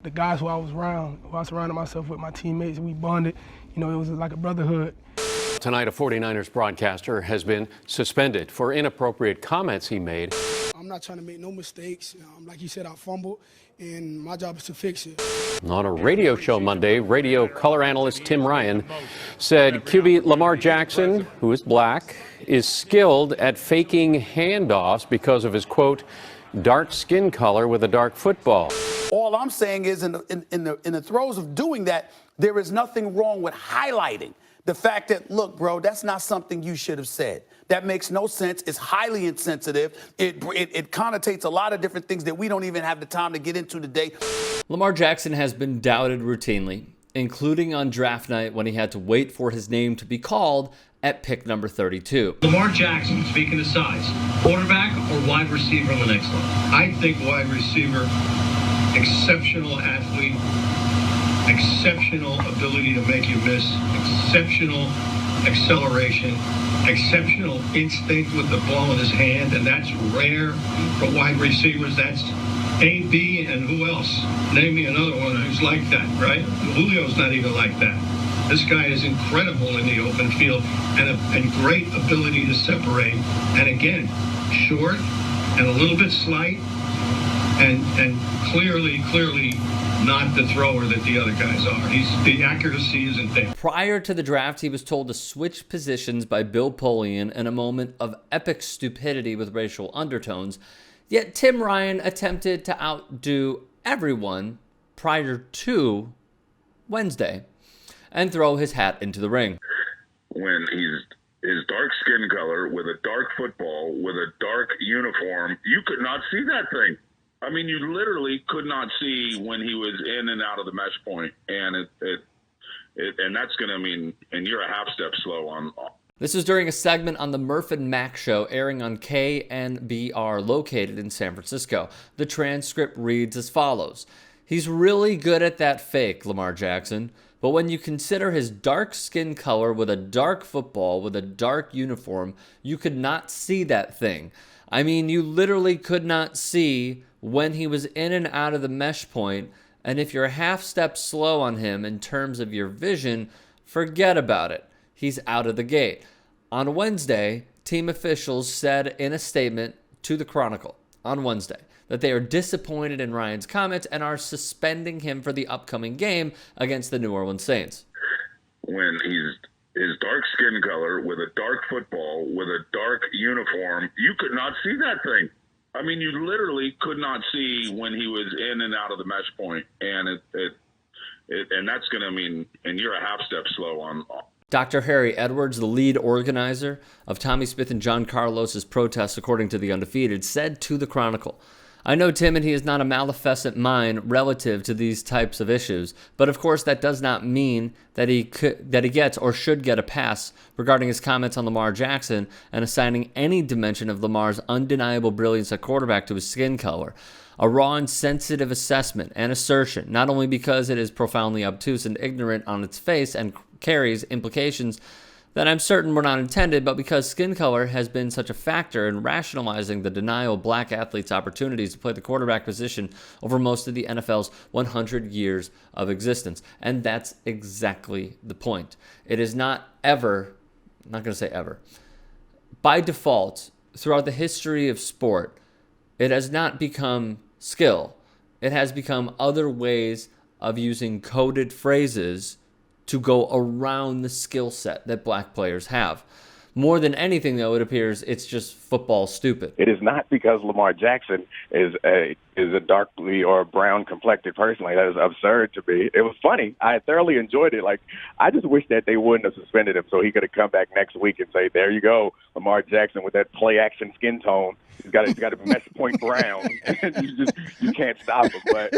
the guys who I was around, who I surrounded myself with, my teammates, we bonded. You know, it was like a brotherhood. Tonight, a 49ers broadcaster has been suspended for inappropriate comments he made. I'm not trying to make no mistakes. Like you said, I fumbled, and my job is to fix it. On a radio show Monday, radio color analyst Tim Ryan said QB Lamar Jackson, who is black, is skilled at faking handoffs because of his, quote, dark skin color with a dark football. All I'm saying is in the throes of doing that, there is nothing wrong with highlighting the fact that, look, bro, that's not something you should have said. That makes no sense. It's highly insensitive. It connotates a lot of different things that we don't even have the time to get into today. Lamar Jackson has been doubted routinely, including on draft night when he had to wait for his name to be called at pick number 32. Lamar Jackson, speaking of size, quarterback or wide receiver on the next one? I think wide receiver, exceptional athlete, exceptional ability to make you miss, exceptional acceleration, exceptional instinct with the ball in his hand, and that's rare for wide receivers. That's A, B, and who else? Name me another one who's like that, right? Julio's not even like that. This guy is incredible in the open field and great ability to separate. And again, short and a little bit slight and clearly not the thrower that the other guys are. The accuracy isn't there. Prior to the draft, he was told to switch positions by Bill Polian in a moment of epic stupidity with racial undertones. Yet Tim Ryan attempted to outdo everyone prior to Wednesday and throw his hat into the ring. When his dark skin color with a dark football with a dark uniform, you could not see that thing. I mean, you literally could not see when he was in and out of the mesh point, and and that's going to mean, and you're a half step slow on. This was during a segment on the Murph and Mac show airing on KNBR located in San Francisco. The transcript reads as follows. He's really good at that fake, Lamar Jackson, but when you consider his dark skin color with a dark football with a dark uniform, you could not see that thing. I mean, you literally could not see when he was in and out of the mesh point, and if you're a half step slow on him in terms of your vision, forget about it. He's out of the gate. On Wednesday, team officials said in a statement to the Chronicle on Wednesday that they are disappointed in Ryan's comments and are suspending him for the upcoming game against the New Orleans Saints. When his dark skin color with a dark football with a dark uniform, you could not see that thing. I mean, you literally could not see when he was in and out of the mesh point, and and that's going to mean, and you're a half step slow on. Dr. Harry Edwards, the lead organizer of Tommy Smith and John Carlos's protests, according to The Undefeated, said to the Chronicle, I know Tim and he is not a maleficent mind relative to these types of issues, but of course that does not mean that he gets or should get a pass regarding his comments on Lamar Jackson and assigning any dimension of Lamar's undeniable brilliance at quarterback to his skin color. A raw and sensitive assessment and assertion, not only because it is profoundly obtuse and ignorant on its face and carries implications that I'm certain were not intended, but because skin color has been such a factor in rationalizing the denial of black athletes' opportunities to play the quarterback position over most of the NFL's 100 years of existence. And that's exactly the point. It is not ever, I'm not going to say ever, by default, throughout the history of sport, it has not become skill. It has become other ways of using coded phrases to go around the skill set that black players have. More than anything, though, it appears it's just football stupid. It is not because Lamar Jackson is a darkly or brown complected person. Like, that is absurd to me. It was funny. I thoroughly enjoyed it. Like, I just wish that they wouldn't have suspended him so he could have come back next week and say, there you go, Lamar Jackson with that play action skin tone. He's got to be mesh point brown. You can't stop him. But